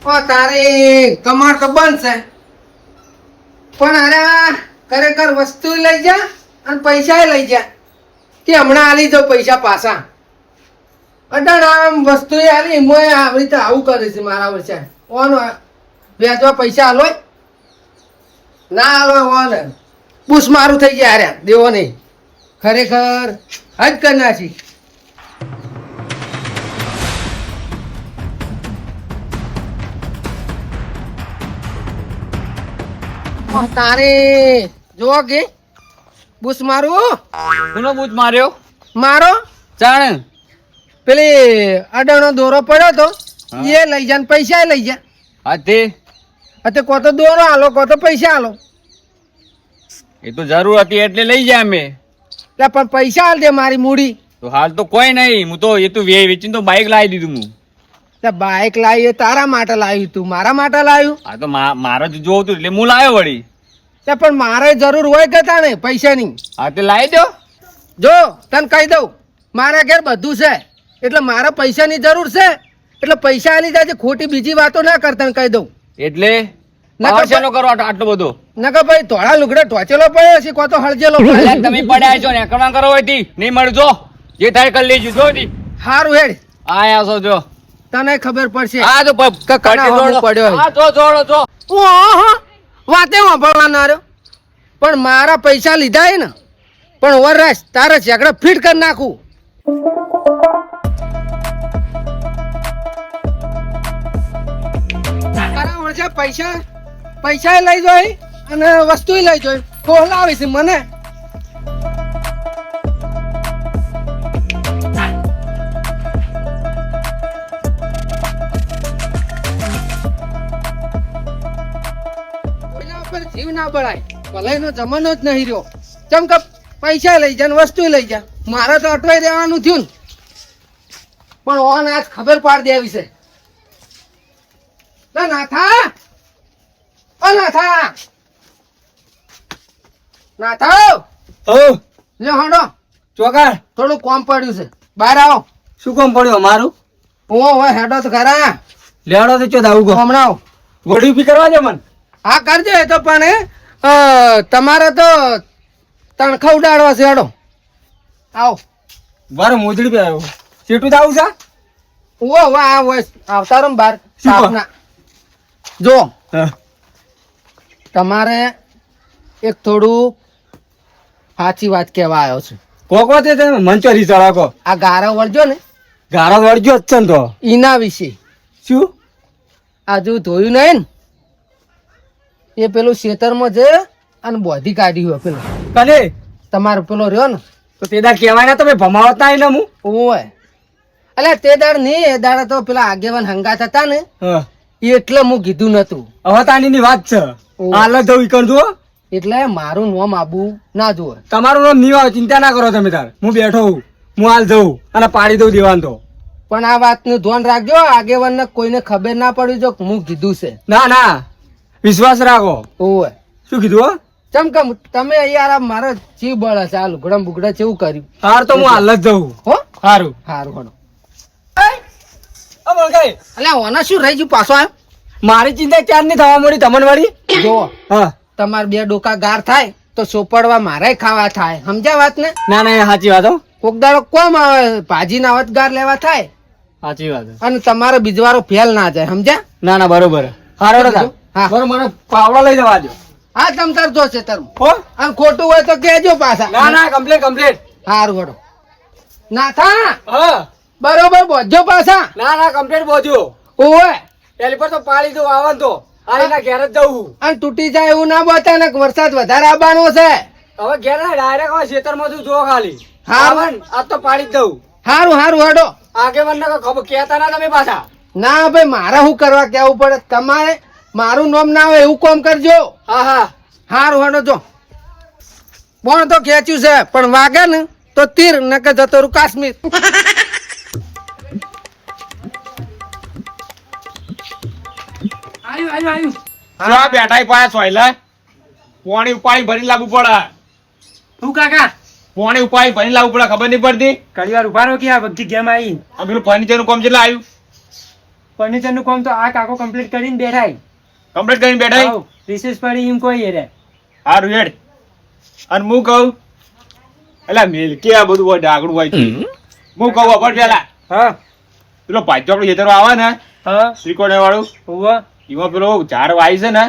ઓ તારે કમાડ તો બનશે, પણ અરે ખરેખર વસ્તુ લઈ જા અને પૈસા લઈ જા કે હમણાં આલી જાઉં પૈસા પાછા. અટાણ આમ વસ્તુ આલી મોય આવી રીતે આવું કરે છે મારા વર્ષે. ઓન વ્યાજવા પૈસા આલો ના આલો ઓન બુસ મારું થઈ ગયા અરે દેવો નહીં, ખરેખર હજ કરી નાખી. તારે જો કે બુસ મારું કોનો બૂચ માર્યો? મારો ચાણ પેલી અડાણો દોરો પડ્યો તો એ લઈ જા ને પૈસા લઈ જા. હાથે તે કો તો દોરો આલો કો તો પૈસા આલો. એ તો જરૂર હતી એટલે લઈ જાય અમે. એટલે પણ પૈસા આલ દે મારી મૂડી. તો હાલ તો કોઈ નહીં, હું તો એ તો વેચીને તો બાઈક લાવી દીધું હું. તે બાઈક લાવી એ તારા માટે લાવ્યું તું, મારા માટે લાવ્યું? હા તો મારે જ જોવું હતું એટલે હું લાવ્યો વળી. તે પણ મારે જરૂર હોય કે તાણે પૈસાની. હા તે લાવી દો. જો તને કહી દઉં મારા ઘેર બધું છે એટલે મારે પૈસાની જરૂર છે એટલે પૈસા આલી જાય. ખોટી બીજી વાતો ના કરતા કહી દઉં. એટલે નકર ચાલો કરો આટલો બધો. નકર ભાઈ ધોળા લુગડે ટોચેલો પડ્યો છે કો તો હળજેલો અલ્યા તમે પડ્યા છો ને એકડવા કરો હોય નહીં મળજો, જે થાય કરી લેજો. જો દી હારું હેડ આયા છો જો તને ખબર પડશે. આ તો પડ્યો હા જો જોડો જો ઓહો વાતે વાપરવા ના રહ્યો. પણ મારા પૈસા લીધા હે ને પણ વરરાશ તારે ઝઘડા ફીટ કરી નાખું. તારા વર્ષે પૈસા લઈ જોઈ અને વસ્તુ લઈ જોઈ ખોલાવી છે મને. જીવ ના બળાય, ભલાઈનો જમાનો જ નહીં રહ્યો. ચમ કે પૈસા લઈ જા ને વસ્તુ લઈ જા. મારે તો અટવાઈ રહેવાનું થયું ને પણ ઓન આજ ખબર પાડી દેવી છે. નાથા ઓ નાથા નાથા લે હડો ચોકાર થોડું કોમ પડ્યું છે, બહાર આવો. શું કામ પડ્યું અમારું? ઓ હેડો તો ખરા. લેડો તો ચો આવું હમણાં આવો. ગોળી ઉભી કરવા દે મન. હા કરજો. એ તો પણ તમારે તો તણખા ઉડાડવા છે. હેડો આવો. બાર મોજડી પે આવ્યો ચેટું તો આવું છે. ઓ વાહ આવતા રમ બાર સાપના. જો તમારે એક થોડું સાચી વાત કહેવા આવ્યો છું. કોકો તે તમે મંચરી ચડાકો આ ગારો વળજો ને ગારો વળજો જ છે ને તો ઈના વિશે શું આજુ ધોયું નહીં ને એ પેલું ખેતરમાં છે અને બોધી કાઢી હોય પેલું કને તમારો પેલો રહ્યો ને તો તે દાડ કહેવાય ને તમે ભમાવત ના ને હું ઓય એટલે તે દાડ નહીં એ દાડે તો પેલા આગેવાન હંગાત હતા ને એટલે હું કીધું નતું. હવે તાની વાત છે. હાલ જવું ઈકણ જુઓ એટલે મારું નામ આબુ ના જોવે. તમારું નામ નહીં આવે ચિંતા ના કરો તમે તાર. હું બેઠો હું હાલ જઉં અને પાડી દઉં દેવાન તો. પણ આ વાતનું ધ્યાન રાખજો આગેવાન ને કોઈને ખબર ના પડી જો હું કીધું છે. ના ના વિશ્વાસ રાખો. ઓય શું કીધું હો ચમકમ તમે યાર મારો જીવ બળે છે. આ લુગડા બુગડા કેવું કર્યું. હાર તો હું હાલ જ જઉં. હો સારું સારું હડો. અલ્યા ઓના શું રહી ગયું પાછો આવ્યો. મારી ચિંતા ચાર ની થવા મળી તમને વાળી. જો હા તમારે બે ડોકા ગાર થાય તો સોપડવા મારે ખાવા થાય. સમજ્યા વાત ને? ના ના એ સાચી વાત હો. કોક દાડો કોમ આવે ભાજી ના આવત ગાર લેવા થાય સાચી વાત અને તમારો બીજવારો ફેલ ના જાય. સમજ્યા? ના ના બરોબર. હારો હા બરોબર મને પાવડા લઈ જવા દો. હા તમ તાર જો છે તર હો અને ખોટું હોય તો કેજો પાછા. ના ના કમ્પ્લીટ કમ્પ્લીટ. હારું હડો. ના થા હા બરોબર બોજો પાછા. ના ના કમ્પ્લીટ બોધ્યો. ઓય પેલી પર તો પાડી દઉં આવન તો આરીના ઘેર જ જવું. અને તૂટી જાય એવું ના બતા ને વરસાદ વધારે આવવાનો છે. હવે ઘેર ના ડાયરેક્ટ હવે ખેતરમાં તું જો ખાલી. હા. આવન આજ તો પાડી જ દઉં. હારું હારું હડો. આગેવાન ને ખબર કહેતા ના તમે પાછા. ના ભાઈ મારે શું કરવા કેવું પડે. તમારે મારું નામ ના હોય એવું કામ કરજો. હા હા હારું હડો. જો બોણ તો ખેંચ્યું છે પણ વાગે ને તો તીર નકે જતો રહું કાશ્મીર. હા બેઠા પાયા સોયલા પોણી ઉપાડી ભરી લાવવું પડે. તું કાકા પોણી ઉપાડી ભરી લાવવું પડે. ખબર નહીં પડતી. ઘણી વાર ઉભા રહો કે આ બધી ગેમ આવી. આ પેલું ફર્નિચર નું કામ કેટલા આવ્યું? ફર્નિચર નું કામ તો આ કાકો કમ્પ્લીટ કરીને બેઠા કમ્પ્લીટ કરીને બેઠા રિસેસ પડી એમ કોઈ રે હારું હેડ અને હું કહું એટલે મિલકી આ બધું હોય ડાગડું હોય છે. હું કહું અપર પેલા હા પેલો પાછો આપડે ખેતર આવે ને હા શ્રીકોને વાળું હોવા એમાં પેલો ઝાડ વાય છે ને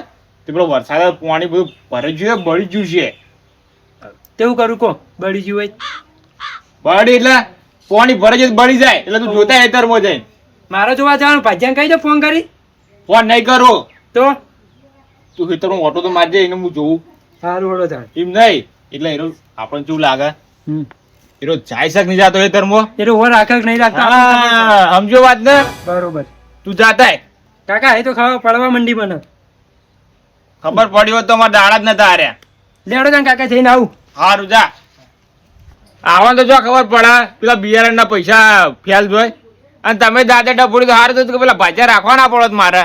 તે પેલો વરસાદ પાણી બધું ભરી ગયું છે, બળી ગયું છે. તેવું કરું કો બળી ગયું હોય બળી એટલે પાણી ભરે છે તો બળી જાય એટલે તું જોતા ખેતરમાં જઈને મારે જોવા જવાનું ભાજ્યાને કહી દો ફોન કરી ફોન નહીં કરો તો તું ખેતરમાં ઓટો તો મારજે એને હું જોઉં સારું હળો જાણ એમ નહીં એટલે એનો આપણને શું લાગે એનો જાય શક નહીં જાતો ખેતરમાં એ ઓવર રાખે કે નહીં રાખતા હા સમજો વાત ને બરોબર તું જાતા કાકા એ તો ખાવા પડવા મંડી મને ખબર પડી હોત તો અમારા દાડા જ નતા હાર્યા લેવડો જાણ કાકા જઈને આવું હારું જા આવા તો જો ખબર પડે પેલા બિયારણ ના પૈસા ફેલ જોય અને તમે દાદા ડફોડી તો હારું તો પેલા ભાજ્યા રાખવા ના પડત મારે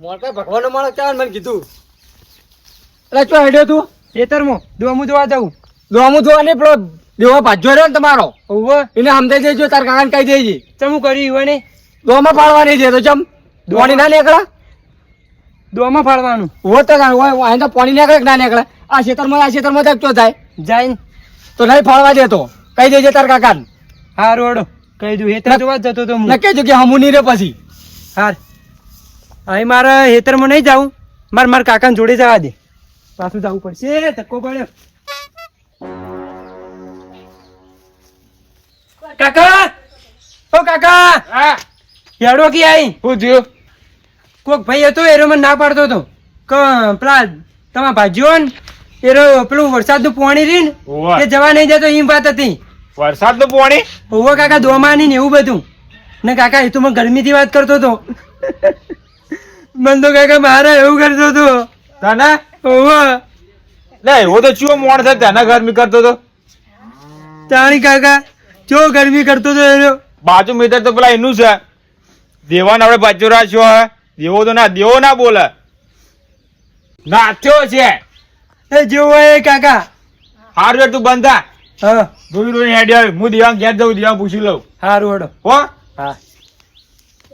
મોટા ભગવાનનો માણસ ચાલ મને કીધું એટલે ચો હેડ્યો તું ખેતરમાં દોમું જોવા જવું દોમું જોવા નહીં પેલો દેવા ભાજ્યો રહ્યો ને તમારો હોવે એને સમજાઈ દેજો તાર કાકાને કહી દેજે ચમું કર્યું હોય ને દોમાં પાડવાની છે તો ચમ પાણી ના નીકળે દોમાં ફાડવાનું હો તો અહીં તો પાણી નીકળે કે ના નીકળે આ ખેતરમાં ચો થાય જાય તો નહીં ફાળવા દેતો કહી દેજે તાર કાકાને હારું હળો કહી દઉં હેતર જોવા જ જતો તો હું નક્કી જો કે હમું નહીં રે પછી હાર અહીં મારે હેતરમાં નહીં જાવું મારા કાકાને જોડે જવા દે પાછું જવું પડશે ધક્કો પડ્યો કાકા ઓ કાકા હા હેડો કી આઈ શું થયું કોક ભાઈ હતો એરો મને ના પાડતો હતો કે પેલા તમારા ભાજીઓ ને એરો પેલું વરસાદનું પાણી રહી ને હોવે. એ જવા નહીં જતો એમ વાત હતી વરસાદ નું પાણી હોવો કાકા દોમાની ને એવું બધું ને કાકા એ તો મને ગરમીથી વાત કરતો હતો મન તો કાકા મારા એવું કરતો હતો તને હોવો લે એવો તો ચિયો મોણ છે તને ગરમી કરતો તો તાણી કાકા જો ગરમી કરતો હતો એનો બાજુ મિત્ર તો પેલા એનું છે દેવાને આપણે બાજુ રાખ્યો હે દેવો ના બોલે નાથ્યો છે એ જેવો હોય એ કાકા હારું હેડ તું બંધા હા જોઈ હેડી આવી હું દિવાંગ ઘેર જઉં દિવાંગ પૂછી લઉં હારું હડો હો હા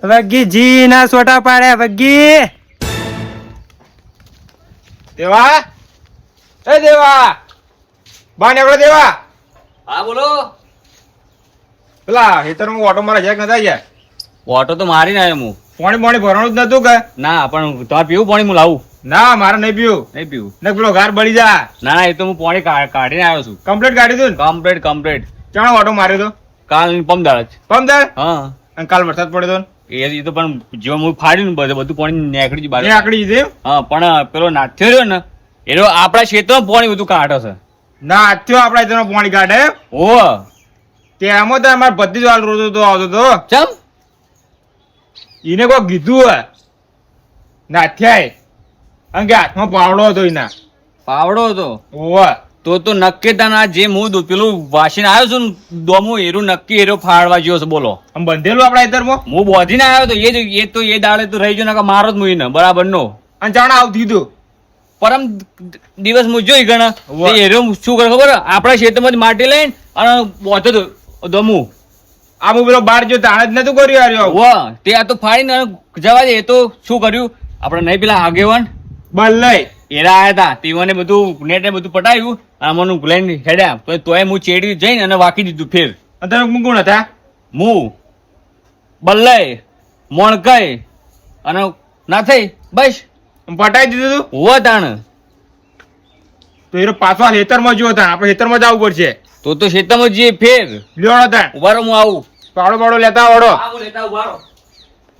વગી જી ના સોટા પાડ્યા વગી દેવા એ દેવા બા નેકળો દેવા હા બોલો પેલા હેતરમાં ઓટો મારા જેક નતા ગયા ઓટો તો મારી ને આવ્યો હું પાણી ભરવાનું જ નતું કે ના પણ તમારે પીવું પાણી હું લાવું ના મારે નહીં પીવું નહીં પીવું ને પેલો ઘર બળી જા ના ના એ તો હું પાણી કાઢીને આવ્યો છું કમ્પ્લીટ કાઢી દઉં ને કમ્પ્લીટ ચાણો ઓટો માર્યો તો કાલ પમદાળ જ પમદાર હા અને કાલ વરસાદ પડ્યો તો એ તો પણ જો હું ફાડ્યું ને બધું પાણી નીકળી ગયું એ બહાર આકડી દીધી હા પણ પેલો નાથ્યો રહ્યો ને એનો આપણા ક્ષેત્રમાં પાણી બધું કાઢો છે ના થયો આપડા તેનો પાણી કાઢે ઓ તેમાં તો અમારે બધી જ વાલ રોતો તો આવતો તો ચમ એને કોઈ કીધું હે નાથ્યાય અને કે હાથમાં પાવડો હતો એના પાવડો હતો ઓવા તો નક્કી તાના જે હું પેલું વાસીને આવ્યો છું ને દોમું એરું નક્કી એરો ફાડવા ગયો છે બોલો આમ બંધેલું આપડા હેતરમાં હું બોધીને આવ્યો તો એ દાડે તો રહી ગયો ને મારો જ મુઈને બરાબર નો અને ચાણા આવતી દીધું પરમ દિવસ હું જોઈ ગણા વાહ. એરો શું કરે ખબર આપણા ક્ષેત્રમાંથી માટી લઈને અને બોધો તો દમું આ હું પેલો બાર જો તાણ જ નતું કર્યું યાર વાહ તે આ તો ફાડીને જવા દે એ તો શું કર્યું આપણે નહીં પેલા આગેવાન બલ્લઈ એરા આયા હતા તેઓને બધું નેટ ને બધું પટાયું આમાંનું લઈને હેડ્યા તો તોય હું ચેડી જઈને અને વાકી દીધું ફેર અને તમે કોણ કોણ હતા હું બલ્લય મોણકઈ અને ના થઈ બસ પટાઈ દીધું તું હોવા તાણ તો એ પાછો હાલ હેતરમાં જો હતા આપણે હેતરમાં જ આવવું પડશે તો ક્ષેત્રમાં જઈએ ફેર લ્યો હતા ઉભા રહો હું આવું પાવડો પાવડો લેતા આવડો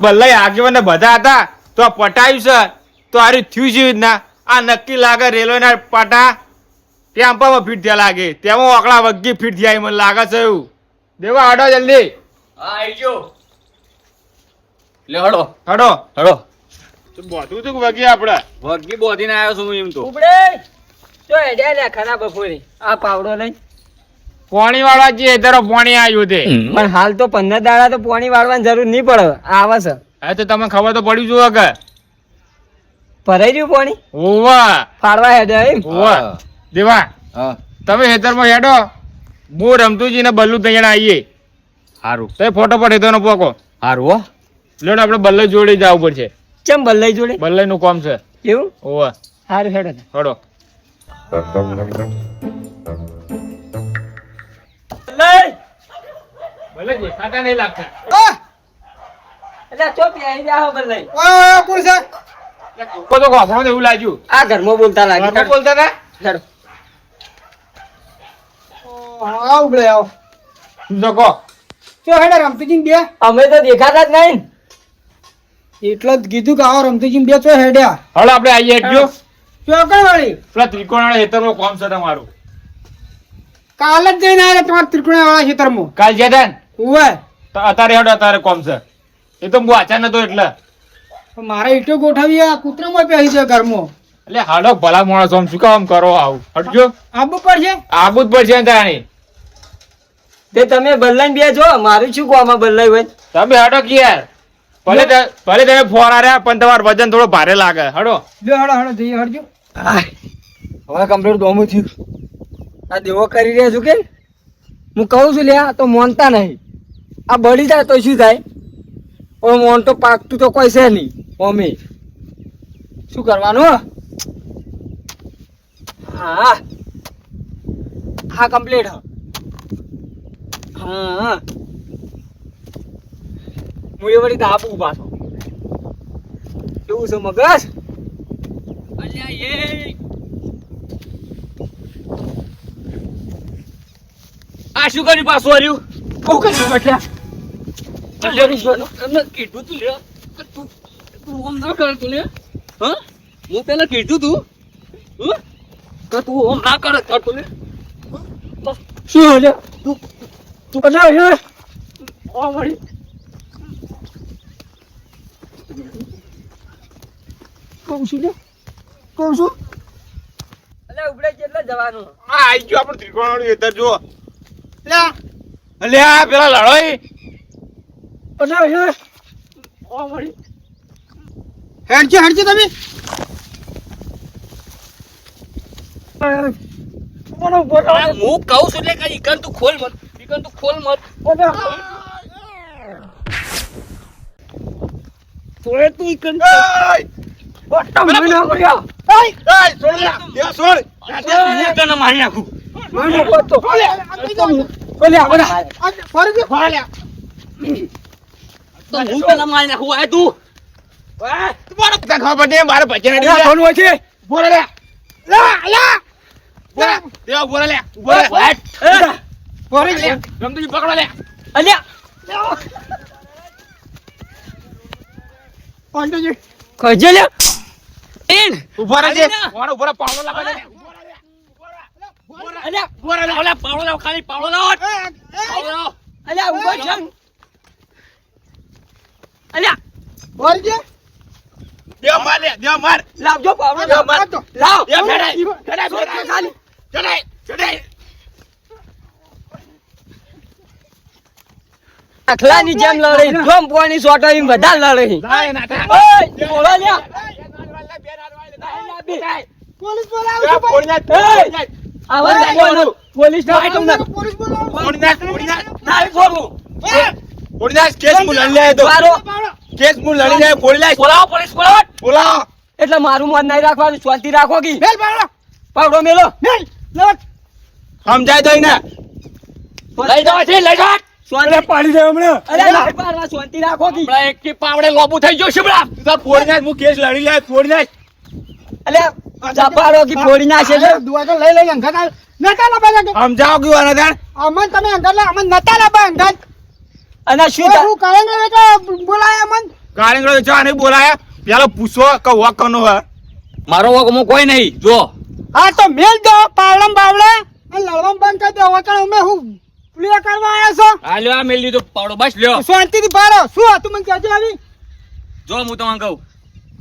બલ્લઈ આગેવાન બધા હતા તો આ પટાયું છે તો આર્યું થયું છે ના આ નક્કી લાગે રેલવે ના પાટા ટેમ્પામાં ફીટ થયા લાગે તેમાં ઓકળા વગ્ગી ફીટ થયા મને લાગે છે એવું દેવા હડો જલ્દી હા આવી ગયો લે હડો હડો હડો બધું તું વગી આપડે વગી બોધીને આવ્યો છું હું એમ તો ઉપડે તો હેડ્યા લે ખરા બપોરે આ પાવડો લઈ પાણી વાળવા જે તરફ પાણી આવ્યું તે પણ હાલ તો 15 દાડા તો પાણી વાળવાની જરૂર નહીં પડે આવે છે હવે તો તમને ખબર તો પડી જુઓ કે ભરાઈ રહ્યું પાણી ઓવા ફાડવા હેડ્યા એમ ઓવા દેવા હા તમે હેતરમાં હેડો હું રમતુજી ને બલ્લુ તૈયાર આવીએ સારું તો ફોટો પર હેતરનો પોકો સારું હો લેડ આપણે બલ્લે જોડે જવું પડશે. ચમ બલ્લાઈ જોડે બલ્લે નું કામ છે. એવું ઓવા સારું હેડો હડો. બલ્લે દેખાતા નહીં લાગતા. એટલે ચો પ્યાઈ જાઓ બલ્લાઈ કોણ છે? લોકો તો આપણને એવું લાગ્યું. આ ઘરમાં બોલતા લાગે ઘરમાં બોલતા હતા. હેડો આવ બળે આવ. લોકો ચો હેડે રમતીજી બે. અમે તો દેખાતા જ નહીં એટલે જ કીધું કે આવો રમતીજી બે ચો હેડ્યા. હળો આપણે આવીએ હેડજો. ચોકણ વાળી પેલા ત્રિકોણાળા હેતરમાં કામ છે તમારું. કાલ જ જઈને આવ્યા તમારા ત્રિકોણા વાળા ખેતરમાં. કાલ જતા ને ઉવે તો અત્યારે હેડો અત્યારે કામ છે. એ તો હું વાંચા નતો એટલે મારે ઈટો ગોઠવી આ કૂતરામાં પહેરી છે ઘરમાં. એટલે હાડો ભલા માણસ આમ શું કામ કરો આવું હટજો. આબુ પડશે. આબુ જ પડશે ને તાણી. તે તમે બદલાઈને બે જો મારું શું કહો આમાં બદલાઈ હોય તમે હટો કે યાર ભલે તમે ફોરા રહ્યા પણ તમારું વજન થોડો ભારે લાગે. હડો લ્યો હડો હડો જઈએ હડજો. હવે કમ્પ્લીટ દોમું થયું આ દેવો કરી રહ્યા છું કે હું કહું છું લે આ તો મોનતા નહીં આ બળી જાય તો શું થાય ઓ મોન તો પાકતું તો કોઈ છે નહીં મમ્મી શું કરવાનું હા હા કમ્પ્લીટ હા હું એ વળી દાબુ ઉભા છો કેવું છે મગજ અલ્યા એ આ શું કર્યું પાછું હર્યું? બહુ કર્યું બટલા એમને કીધું તું લે કે તું ઓમ ના કર તું લે. હા હું પેલા કીધું તું કે તું ઓમ ના કર તું લે. શું હે તું અલા હે ઓ વળી કોણ છું અલા ઉબડે કેટલા જવાનું આ આઈ ગયો આપણું ત્રિકોણાળું હેતર જો. અલ્યા પેલા લડોય અલા હે ઓ વળી હેડજો હેડજો તમે. કોનો બોલો હું કહું છું એટલે કઈ ઈકન તું ખોલ મત તોય તું ઈકન બટ્ટા મને કર્યા છોડ. હું તને મારી નાખું. મને પતો બોલે આપડા તો હું તને મારી નાખું આ તું ખબર પડે મારે ભજન કોણ હોય છે બોલે લે દેવા બોલે લે બોલે લે રમતુજી પકડો લે. અલ્યા કજે લે એન ઉભા રહેજે. વાળો ઉભા રહે, પાવડો લાગે લે. અલ્યા બોરા લે ઓલા પાવડો લાવ ખાલી પાવડો લાવ પાવડો લાવ. અલ્યા ઉભા છે અલ્યા વળજે. દેવ માર લે, દેવ માર. લાવજો પાવડો દેવ માર. લાવ દેવ ચડાય. ચડાય. આખલાની જેમ લડે જોમ પોણી સોટો એમ બધા લડે લાય ના થા. ઓય બોલો લ્યા પોલીસ બોલાવો દેવ છો ભાઈ. પોણી નાખ, એય! પોણી નાખ. આવા પોલીસ ના આઈટમ ના પોલીસ બોલાવો. પોણી નાખ, પોણી નાખ. ના ફોડું પોણી નાખ, કેસ હું લડી લે તો. મારો કેસ હું લડી લે, પોણી નાખ. બોલાવો પોલીસ બોલાવો. બોલાવો. એટલે મારું મન નહીં રાખવાનું શાંતિ રાખો કી મેલ પાડો. પાવડો મેલો મેલ. લવટ. સમજાય તો એને. લઈ જાઓ છે લઈ જાઓ. શાંતિ પાડી દે હમણાં અરે ના પાડવા શાંતિ રાખો કી હમણાં એક થી પાવડે લોબુ થઈ ગયો છે બડા. તું તો પોણી નાખ, હું કેસ લડી લે, પોણી નાખ. અલે ચપાડો કી ફોડી નાખે છે દુઆ તો લઈ લઈ અંગત નતા લાવવા લાગે. સમજાવો કે વાના તાણ. અમન તમે અંગત લે અમન નતા લાવવા અંગત. અને શું થા- હું કાળંગા એટલે બોલાય અમન. કાળીંગડો ચા નહીં બોલાયા. પેલો પૂછો કે વોક કરનો હે. મારો વગમો કોઈ નહીં જો. હા તો મેલ દો પાવડમ બાવડા અને લડવામ બંધ કરી દો. વચન અમે હું ક્લિયર કરવા આવ્યા છો. આ લ્યો આ મેલ દીધો પાવડો બસ લ્યો. શાંતિથી પાડો. શું હતું મને કહેજો આવી. જો હું તમને કહું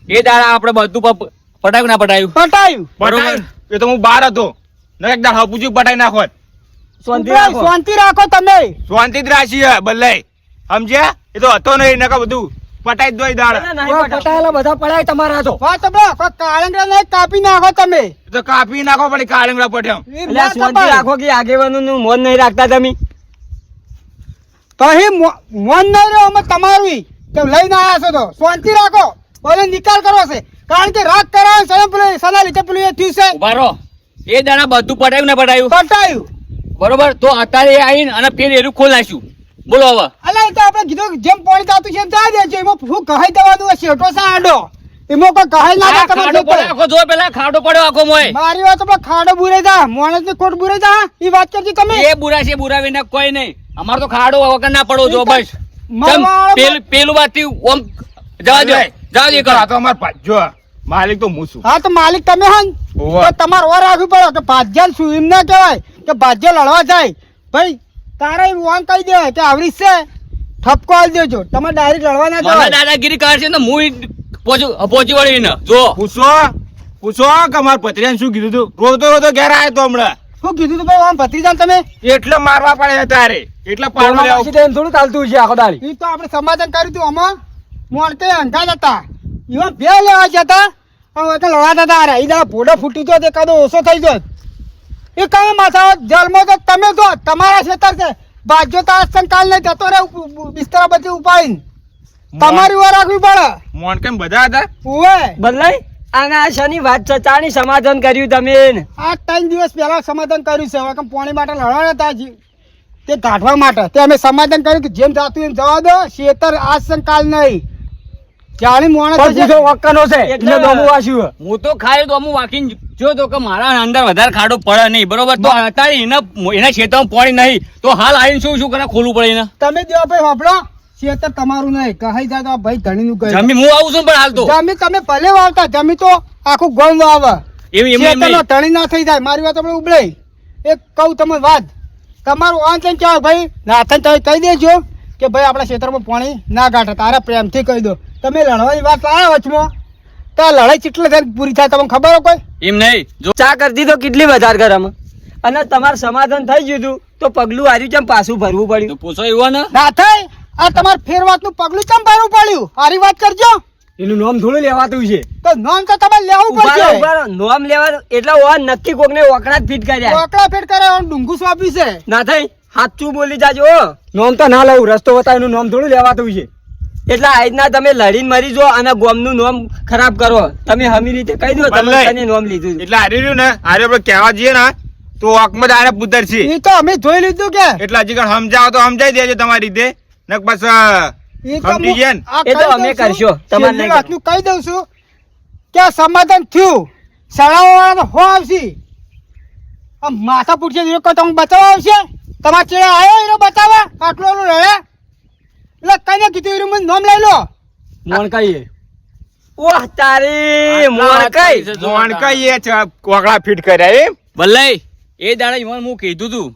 એ દાડા આપણે બધું પટાયું ના પટાયું. પટાયું. પટાઈ. એ તો હું બહાર હતો. ને એકદમ હપુજી પટાઈ નાખો. શાંતિ રાખો શાંતિ રાખો તમે. શાંતિ જ રાશી હે બલ્લાઈ. સમજ્યા? એ તો હતો નહીં નકા બધું પટાઈ જ દોઈ દાડ. અલા નહીં પટાયેલા બધા પડાય તમારા તો વાત તો કાળંગા ને કાપી નાખો તમે. એ તો કાપી નાખો પડી કાળીંગડા પટ્યો. એટલે શાંતિ રાખો કે આગેવાનું નું મોન નહીં રાખતા તમે પછી મોન નહીં રહ્યો અમે તમારું. તમે લઈને આવ્યા છો તો શાંતિ રાખો, બોલે નિકાલ કરવો છે, કારણ કે રાગ કરાવે છે પેલું સના લીધે પેલું એ થયું છે. ઉભા રહો. એ દાડા બધું પટાયું ને પટાયું પટાયું. બરોબર, તો અત્યારે એ આવીને અને ફેર એરું ખોલ નાખ્યું. બોલો હવે. અલા એ તો આપણે કીધું જેમ પાણી જાતું છે એમ જવા દેજો, એમાં શું કહાઈ દેવાનું હોય, શેઠો છે આડો, એમાં કોઈ કહાઈ ના આ દે તમારે ખાડો પડ્યો આખો, જો પેલા ખાડો પડ્યો આખો મોય. મારી વાત આપણે ખાડો બુરે જા, માણસ ને ખોટ બુરે જા, એ વાત કરજી તમે. એ બુરા છે, બુરા વિના કોઈ નહીં. અમાર તો ખાડો વગર ના પડો જો બસ. મારવાળો પેલું બાથી ઓમ જવા દો, જવા દો. આ તો અમાર ભાજ્યો માલિક તો હું છું. હા તો માલિક તમે હન ઓવે. તો તમારે ઓર રાખવું પડે કે ભાજ્યા શું એમ ના કહેવાય કે ભાજ્યા લડવા જાય. ભાઈ તારે વાંગ કહી દે કે આવડી છે ઠપકો આલી દેજો, તમે ડાયરેક્ટ લડવા ના મને જવાય. દાદાગીરી કરશે ને હું પહોંચી વળી ને જો. પૂછો કે અમાર પત્રીયાને શું કીધું તું? રોતો ઘેર આવ્યો તો હમણાં, શું કીધું તું ભાઈ આમ ભત્રીજા તમે? એટલે મારવા પડે તારે, એટલે પાડવા લેવું. એમ થોડું ચાલતું છે આખો દાડી. એ તો આપણે સમાધાન કર્યું તું આમાં મોણતે અંધા હતા એવા બે લેવા જતા હવે તો લડાતા હતા. અરે એ દાડા ભોડો ફૂટી ગયો તે કદો ઓછો થઈ ગયો. એ કઈ માથા જલમાં તો તમે જો તમારા ખેતર છે, ભાજ્યો તો આજ કાલ નહીં જતો રે બિસ્તરા બધી ઉપાડીને. તમારી વાર રાખવી પડે. મોણ કેમ બધા હતા? ઉવે બદલાઈ અને આ શની વાત છે, ચાની સમાધાન કર્યું તમે? આ 3 દિવસ પહેલા સમાધાન કર્યું છે. હવે કેમ પાણી માટે લડવાના હતા હજી તે કાઢવા માટે તે અમે સમાધાન કર્યું કે જેમ જાતું એમ જવા દો, ખેતર આજ કાલ નહીં. જાણી મોણસ પણ છે. પૂછો વક્કનો છે એટલે એટલે દોમું વાસ્યું. હું તો ખાય તો હું વાકીને જો તો કે મારા અંદર વધારે ખાડો પડે નહીં. બરોબર, તો અત્યારે એના ક્ષેત્રમાં પાણી નહીં તો હાલ આવીને શું કરે ખોલવું પડે એને. તમે દેવા ભાઈ વાપરો, ખેતર તમારું નહીં કહાઈ જાય તો આ ભાઈ ધણીનું કહે. જમી હું આવું છું પણ હાલ તો જમી તમે ભલે વાવતા, જમી તો આખું ગમ વાવે, એમ ખેતરનો ધણી ના થઈ જાય. મારી વાત આપણે ઉબળે એક કહું તમે વાત તમારું આંચ કહેવાય ભાઈ નાથન તમે કહી દેજો કે ભાઈ આપણા ખેતરમાં પાણી ના કાઢે, તારા પ્રેમથી કહી દો. તમે લડવાની વાત લાવ્યા વચમાં તો આ લડાઈ કેટલી થાય પૂરી થાય તમને ખબર હોય કોઈ? એમ નહીં જો ચા કરતી તો કેટલી વધારે ગરમ, અને તમારું સમાધાન થઈ ગયું હતું તો પગલું હાર્યું કેમ પાછું ભરવું પડ્યું? તો પૂછો એવો ને. ના થાય આ તમારે ફેરવાતનું પગલું કેમ ભરવું પડ્યું? સારી વાત કરજો. એનું નામ થોડું લેવાતું છે. તો નામ તો તમારે લેવું ઉભા રહો, પડશે. ઉભા રહો. નામ લેવા એટલે ઓવા નક્કી કોકને ઓકડા જ ફીટ કર્યા. ચોકડા ફેટ કરે ડુંગું સ્વાપ્યું છે. ના થઈ સાચું બોલી જાજો હો. નામ તો ના લઉં, રસ્તો બતાવીનું નામ થોડું લેવાતું છે. એટલે આજના તમે લડીને મરી જો અને ગોમનું નામ ખરાબ કરો. તમે હમી રીતે કહી દો તમે બદલાય. તને નામ લીધું છે. એટલે હારી રહ્યું ને, હારે આપણે કહેવા જઈએ ને તો વાકમાં આરે પુત્ર છે. એ તો અમે જોઈ લીધું કે એટલે હજી કણ સમજાવો તો સમજાઈ દેજો તમારી રીતે, નક બસ એ તો સમજી ગયા ને? આ એ તો કહી અમે દઉં છું. કરશો, તમારે છેલ્લી નહીં વાતનું કહી દઉં છું કે આ સમાધાન થયું. શાળાઓ વાળા તો હો આવશે. આમ માથા પૂછશે એ કોઈ તમને બતાવવા આવશે? તમારા ચેડે આવ્યો એનો બતાવવા આટલો એનો રડે એટલે કઈને કીધું એનું મને નામ લઈ લો. મોણ કહીએ ઓહ તારી મોણ કઈ મોણ કઈ એ કોકડા ફીટ કર્યા એમ? ભલાઈ એ દાડા ઈવન હું કીધું તું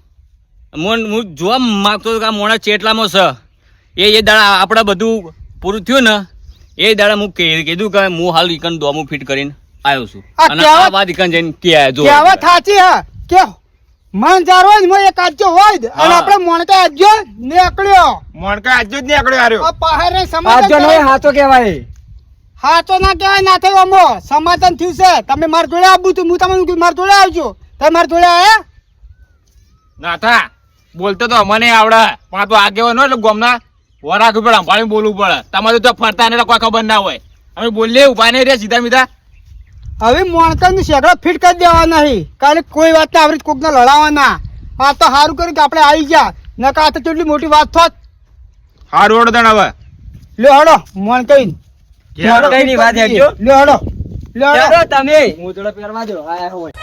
હું જોવા માંગતો હતો કે આ મોણા ચેટલામાં છે. એ દાડા આપણે બધું પૂરું થયું ને એ દાડા હું કીધું કે હું હાલ ઈકન દોમું ફિટ કરીને આવ્યો છું. આ અને કહેવત- આ વાત ઈકન જઈને કે આયો જો. કહેવત સાચી હા કે મન જાર હોય ને મોં એક આજ્યો હોય જ. અને હા. આપણે મોણકા આજ્યો નીકળ્યો મોણ કઈ આજુ જ નહીં આકડ્યો હાર્યો. આ પહાડે આજો સમાધાન નહીં કર્યું. હાથો કહેવાય. હા તો ના કહેવાય ના થયું અમો સમાધાન થયું છે. તમે મારા જોડે આવું તું હું તમને કીધું મારા જોડે આવજો. તમે મારા જોડે આયા ના થા બોલતો તો મને આવડે પણ આ તો આગેવાનો એટલે ગોમના વરાખ ઉપર સંભાળીને બોલવું પડે. તમારે તો ફરતા ને કોઈ ખબર ના હોય. અમે બોલીએ ઉભા નહીં રે સીધા મીધા. હવે મોણકાનું શેકડો ફિટ કરી દેવા નહીં, કારણ કે કોઈ વાત આવરી કોકને લડાવવાના. આ તો સારું કર્યું કે આપણે આવી ગયા, નકર આ તો કેટલી મોટી વાત થોત. હારું ઓળો તણ હવે લ્યો હડો મોણકાઈ મોણ કઈ ની વાત હેડજો. લ્યો હડો લ્યો હડો ચાલો તમે મોજડો પહેરવા દો આયા હોય.